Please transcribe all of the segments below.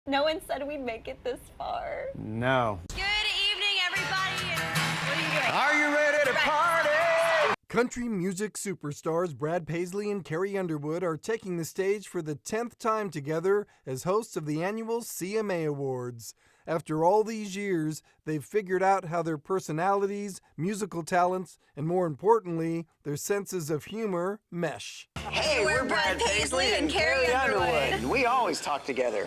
No one said we'd make it this far. No. Good evening, everybody. What are you doing? Are you ready to party? Country music superstars Brad Paisley and Carrie Underwood are taking the stage for the 10th time together as hosts of the annual CMA Awards. After all these years, they've figured out how their personalities, musical talents, and more importantly, their senses of humor mesh. Hey, we're Brad Paisley and Carrie Underwood. We always talk together.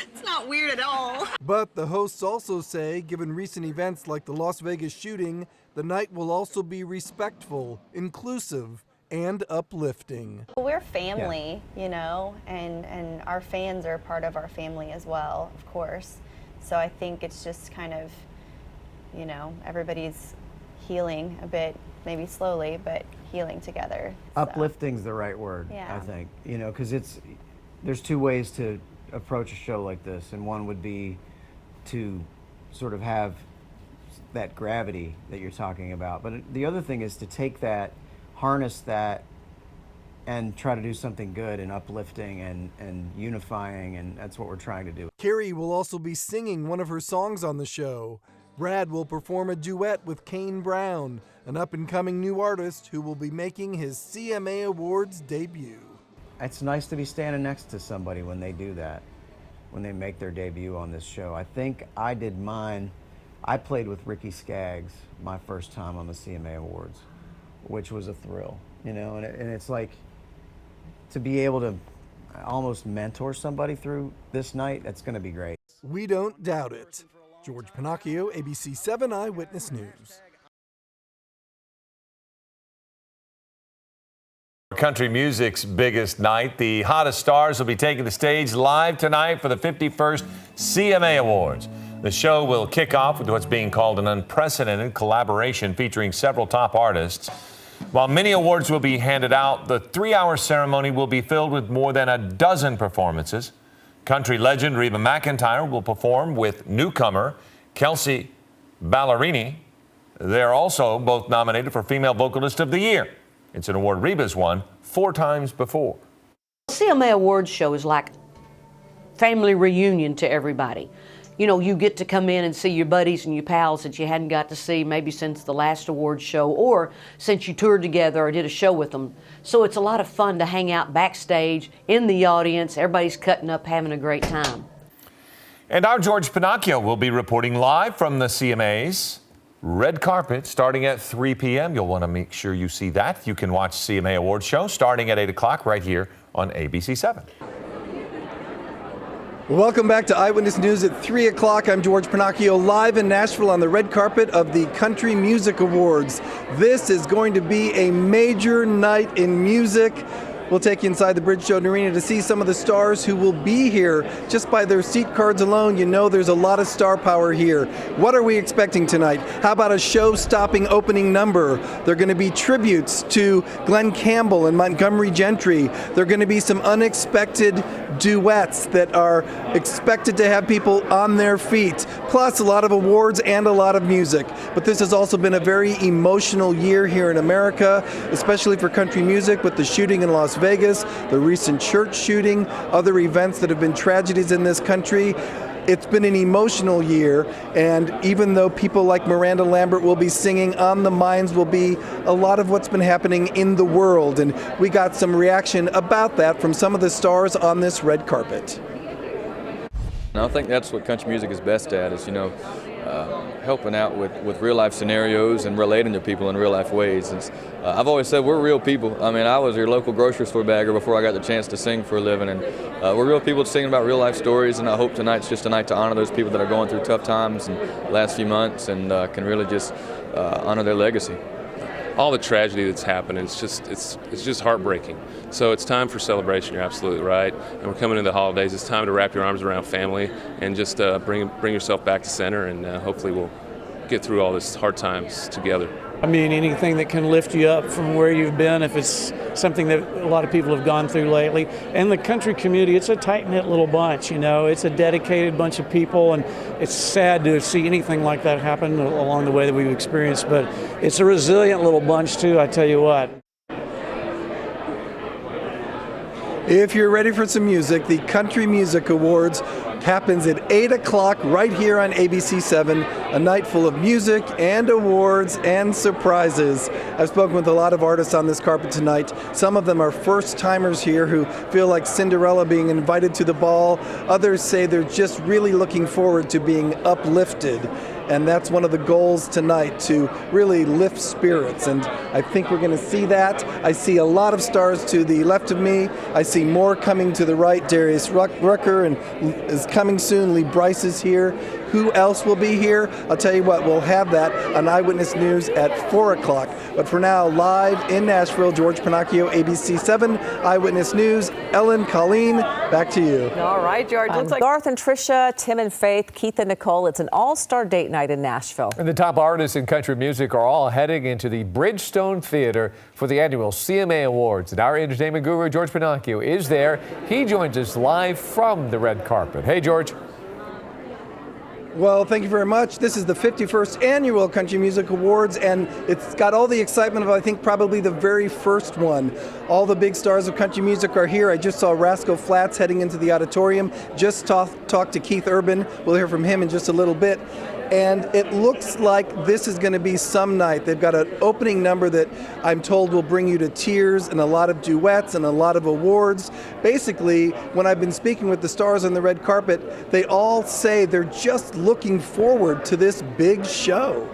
It's not weird at all. But the hosts also say, given recent events like the Las Vegas shooting, the night will also be respectful, inclusive, and uplifting. We're family, you know, and our fans are part of our family as well, of course. So I think it's just kind of, you know, everybody's healing a bit, maybe slowly, but healing together. So. Uplifting's the right word, Yeah. I think. You know, because there's two ways to approach a show like this, and one would be to sort of have that gravity that you're talking about. But the other thing is to take that, harness that, and try to do something good and uplifting and unifying, and that's what we're trying to do. Carrie will also be singing one of her songs on the show. Brad will perform a duet with Kane Brown, an up-and-coming new artist who will be making his CMA Awards debut. It's nice to be standing next to somebody when they do that, when they make their debut on this show. I think I did mine. I played with Ricky Skaggs my first time on the CMA Awards, which was a thrill, you know, and it's like to be able to almost mentor somebody through this night, that's going to be great. We don't doubt it. George Pinocchio, ABC 7 Eyewitness News. Country music's biggest night. The hottest stars will be taking the stage live tonight for the 51st CMA Awards. The show will kick off with what's being called an unprecedented collaboration featuring several top artists. While many awards will be handed out, the 3-hour ceremony will be filled with more than a dozen performances. Country legend Reba McEntire will perform with newcomer Kelsey Ballerini. They're also both nominated for Female Vocalist of the Year. It's an award Reba's won 4 times before. CMA Awards show is like family reunion to everybody. You know, you get to come in and see your buddies and your pals that you hadn't got to see maybe since the last awards show or since you toured together or did a show with them. So it's a lot of fun to hang out backstage in the audience. Everybody's cutting up, having a great time. And our George Pinocchio will be reporting live from the CMA's red carpet starting at 3 p.m. You'll want to make sure you see that. You can watch CMA Awards show starting at 8 o'clock right here on ABC 7. Welcome back to Eyewitness News at 3 o'clock. I'm George Pinocchio, live in Nashville on the red carpet of the Country Music Awards. This is going to be a major night in music. We'll take you inside the Bridge Show Arena to see some of the stars who will be here. Just by their seat cards alone, you know there's a lot of star power here. What are we expecting tonight? How about a show-stopping opening number? There are going to be tributes to Glenn Campbell and Montgomery Gentry. There are going to be some unexpected duets that are expected to have people on their feet, plus a lot of awards and a lot of music. But this has also been a very emotional year here in America, especially for country music with the shooting in Las Vegas, the recent church shooting, other events that have been tragedies in this country. It's been an emotional year, and even though people like Miranda Lambert will be singing, on the minds will be a lot of what's been happening in the world, and we got some reaction about that from some of the stars on this red carpet. And I think that's what country music is best at, is, you know, helping out with real life scenarios and relating to people in real life ways. I've always said we're real people. I mean, I was your local grocery store bagger before I got the chance to sing for a living, and we're real people singing about real life stories, and I hope tonight's just a night to honor those people that are going through tough times in the last few months and can really just honor their legacy. All the tragedy that's happened, it's just heartbreaking. So it's time for celebration. You're absolutely right. And we're coming into the holidays. It's time to wrap your arms around family and just bring yourself back to center, and hopefully we'll get through all this hard times together. I mean, anything that can lift you up from where you've been, if it's something that a lot of people have gone through lately. And the country community, it's a tight-knit little bunch, you know. It's a dedicated bunch of people, and it's sad to see anything like that happen along the way that we've experienced, but it's a resilient little bunch, too, I tell you what. If you're ready for some music, the Country Music Awards happens at 8 o'clock right here on ABC7, a night full of music and awards and surprises. I've spoken with a lot of artists on this carpet tonight. Some of them are first-timers here who feel like Cinderella being invited to the ball. Others say they're just really looking forward to being uplifted. And that's one of the goals tonight, to really lift spirits. And I think we're going to see that. I see a lot of stars to the left of me. I see more coming to the right. Darius Rucker and is coming soon. Lee Bryce is here. Who else will be here? I'll tell you what, we'll have that on Eyewitness News at 4 o'clock. But for now, live in Nashville, George Pinocchio, ABC7, Eyewitness News. Ellen, Colleen, back to you. All right, George. Looks like Garth and Trisha, Tim and Faith, Keith and Nicole. It's an all-star date night in Nashville. And the top artists in country music are all heading into the Bridgestone Theater for the annual CMA Awards. And our entertainment guru, George Pinocchio, is there. He joins us live from the red carpet. Hey, George. Well, thank you very much. This is the 51st Annual Country Music Awards, and it's got all the excitement of, I think, probably the very first one. All the big stars of country music are here. I just saw Rascal Flatts heading into the auditorium. Just talked to Keith Urban. We'll hear from him in just a little bit. And it looks like this is going to be some night. They've got an opening number that I'm told will bring you to tears, and a lot of duets and a lot of awards. Basically, when I've been speaking with the stars on the red carpet, they all say they're just looking forward to this big show.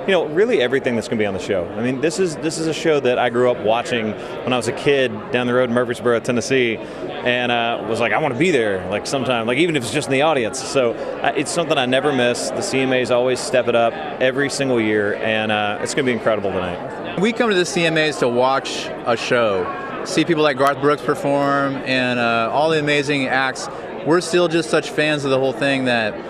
You know, really everything that's going to be on the show. I mean, this is a show that I grew up watching when I was a kid down the road in Murfreesboro, Tennessee, and was like, I want to be there, like sometime, like even if it's just in the audience. So it's something I never miss. The CMAs always step it up every single year, and it's going to be incredible tonight. We come to the CMAs to watch a show, see people like Garth Brooks perform, and all the amazing acts. We're still just such fans of the whole thing that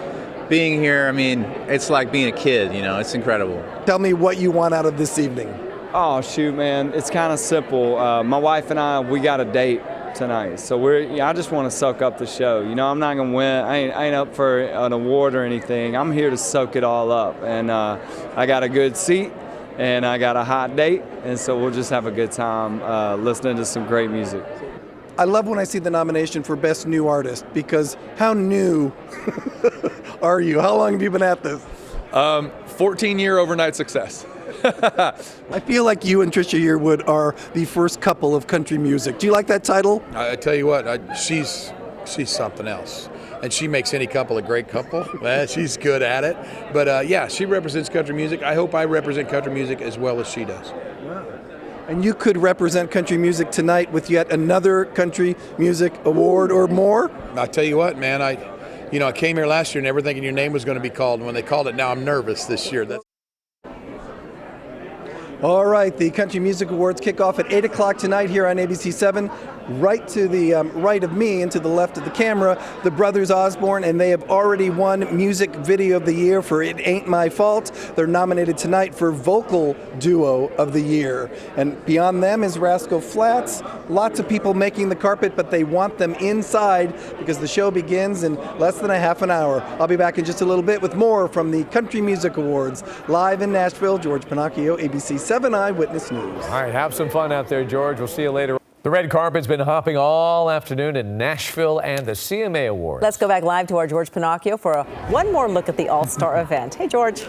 being here, I mean, it's like being a kid, you know, it's incredible. Tell me what you want out of this evening. Oh, shoot, man, it's kind of simple. My wife and I, we got a date tonight, so I just want to soak up the show. You know, I'm not going to win. I ain't up for an award or anything. I'm here to soak it all up, and I got a good seat, and I got a hot date, and so we'll just have a good time listening to some great music. I love when I see the nomination for Best New Artist, because how new are you? How long have you been at this? 14-year overnight success. I feel like you and Trisha Yearwood are the first couple of country music. Do you like that title? I tell you what, she's something else. And she makes any couple a great couple. She's good at it. But yeah, she represents country music. I hope I represent country music as well as she does. And you could represent country music tonight with yet another country music award or more? I tell you what, man, I came here last year never thinking your name was going to be called. And when they called it, now I'm nervous this year. All right, the Country Music Awards kick off at 8 o'clock tonight here on ABC7. Right to the right of me and to the left of the camera, the Brothers Osborne, and they have already won Music Video of the Year for It Ain't My Fault. They're nominated tonight for Vocal Duo of the Year. And beyond them is Rascal Flatts. Lots of people making the carpet, but they want them inside because the show begins in less than a half an hour. I'll be back in just a little bit with more from the Country Music Awards. Live in Nashville, George Pinocchio, ABC7 Eyewitness News. All right, have some fun out there, George. We'll see you later. The red carpet's been hopping all afternoon in Nashville and the CMA Awards. Let's go back live to our George Pinocchio for one more look at the All-Star event. Hey, George.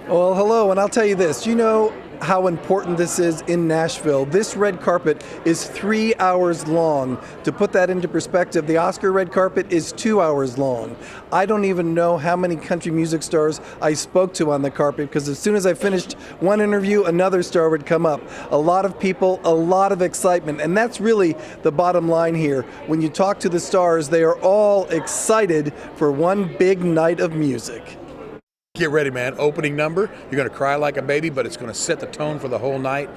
Well, hello, and I'll tell you this. You know how important this is in Nashville. This red carpet is 3 hours long. To put that into perspective, the Oscar red carpet is 2 hours long. I don't even know how many country music stars I spoke to on the carpet, because as soon as I finished one interview, another star would come up. A lot of people, a lot of excitement, and that's really the bottom line here. When you talk to the stars, they are all excited for one big night of music. Get ready, man. Opening number. You're going to cry like a baby, but it's going to set the tone for the whole night.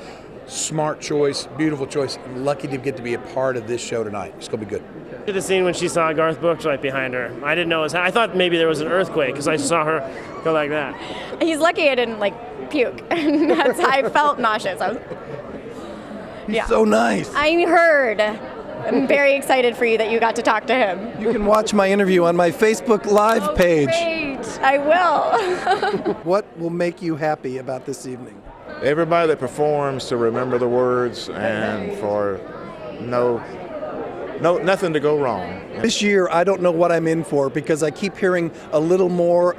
Smart choice, beautiful choice. I'm lucky to get to be a part of this show tonight. It's going to be good. Should have seen when she saw Garth Brooks right behind her. I didn't know it was. I thought maybe there was an earthquake because I saw her go like that. He's lucky I didn't puke. That's how I felt nauseous. He's so nice. I heard. I'm very excited for you that you got to talk to him. You can watch my interview on my Facebook Live page. Great. I will. What will make you happy about this evening? Everybody that performs to remember the words and for nothing to go wrong. This year, I don't know what I'm in for because I keep hearing a little more,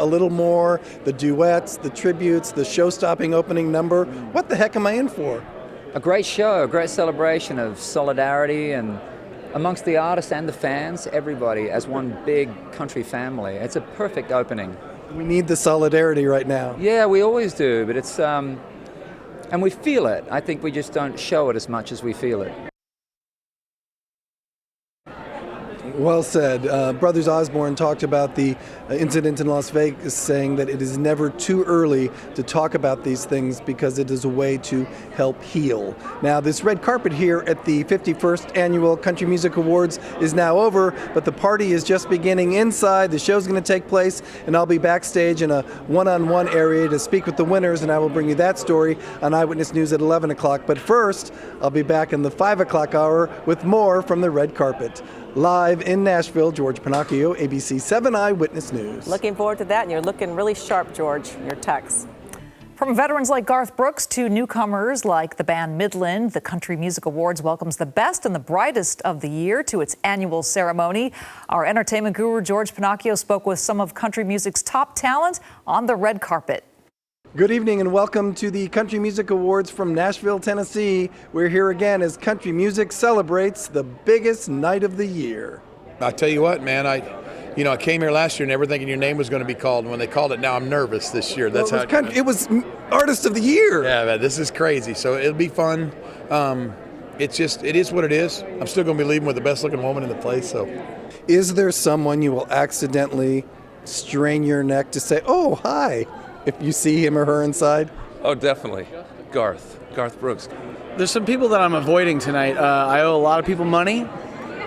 the duets, the tributes, the show-stopping opening number. What the heck am I in for? A great show, a great celebration of solidarity and amongst the artists and the fans, everybody as one big country family. It's a perfect opening. We need the solidarity right now. Yeah, we always do, but it's, and we feel it. I think we just don't show it as much as we feel it. Well said. Brothers Osborne talked about the incident in Las Vegas, saying that it is never too early to talk about these things because it is a way to help heal. Now, this red carpet here at the 51st Annual Country Music Awards is now over, but the party is just beginning inside. The show's going to take place, and I'll be backstage in a one-on-one area to speak with the winners, and I will bring you that story on Eyewitness News at 11 o'clock. But first, I'll be back in the 5 o'clock hour with more from the red carpet. Live in Nashville, George Pinocchio, ABC 7 Eyewitness News. Looking forward to that, and you're looking really sharp, George, in your texts. From veterans like Garth Brooks to newcomers like the band Midland, the Country Music Awards welcomes the best and the brightest of the year to its annual ceremony. Our entertainment guru, George Pinocchio, spoke with some of country music's top talent on the red carpet. Good evening and welcome to the Country Music Awards from Nashville, Tennessee. We're here again as country music celebrates the biggest night of the year. I tell you what, man, I came here last year never thinking your name was going to be called. And when they called it, now I'm nervous this year. That's well, it was Artist of the Year. Yeah, man, this is crazy. So it'll be fun. It is what it is. I'm still going to be leaving with the best looking woman in the place. So, is there someone you will accidentally strain your neck to say, "Oh, hi," if you see him or her inside? Oh, definitely. Garth Brooks. There's some people that I'm avoiding tonight. I owe a lot of people money.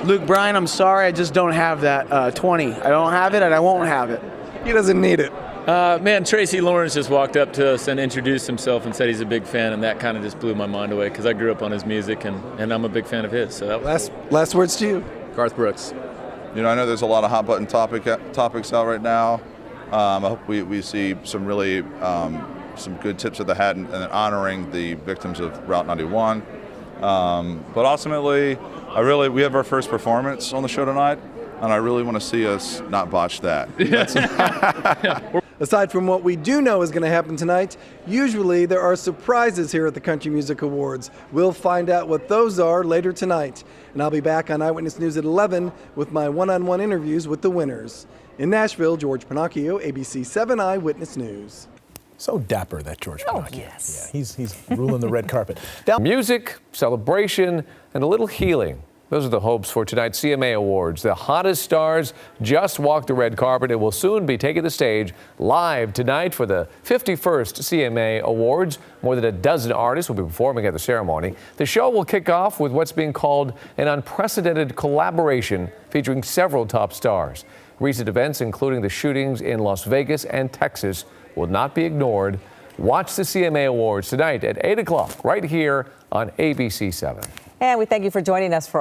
Luke Bryan, I'm sorry, I just don't have that 20. I don't have it and I won't have it. He doesn't need it. Man, Tracy Lawrence just walked up to us and introduced himself and said he's a big fan, and that kind of just blew my mind away because I grew up on his music and I'm a big fan of his. So that was last words to you. Garth Brooks. You know, I know there's a lot of hot button topics out right now. I hope we see some really some good tips of the hat and honoring the victims of Route 91. But ultimately, we have our first performance on the show tonight, and I really want to see us not botch that. Aside from what we do know is going to happen tonight, usually there are surprises here at the Country Music Awards. We'll find out what those are later tonight. And I'll be back on Eyewitness News at 11 with my one-on-one interviews with the winners. In Nashville, George Pinocchio, ABC 7 Eyewitness News. So dapper, that George Pinocchio. Yes. Yeah, he's ruling the red carpet. Music, celebration, and a little healing. Those are the hopes for tonight's CMA Awards. The hottest stars just walked the red carpet and will soon be taking the stage live tonight for the 51st CMA Awards. More than a dozen artists will be performing at the ceremony. The show will kick off with what's being called an unprecedented collaboration featuring several top stars. Recent events, including the shootings in Las Vegas and Texas, will not be ignored. Watch the CMA Awards tonight at 8 o'clock right here on ABC 7. And we thank you for joining us for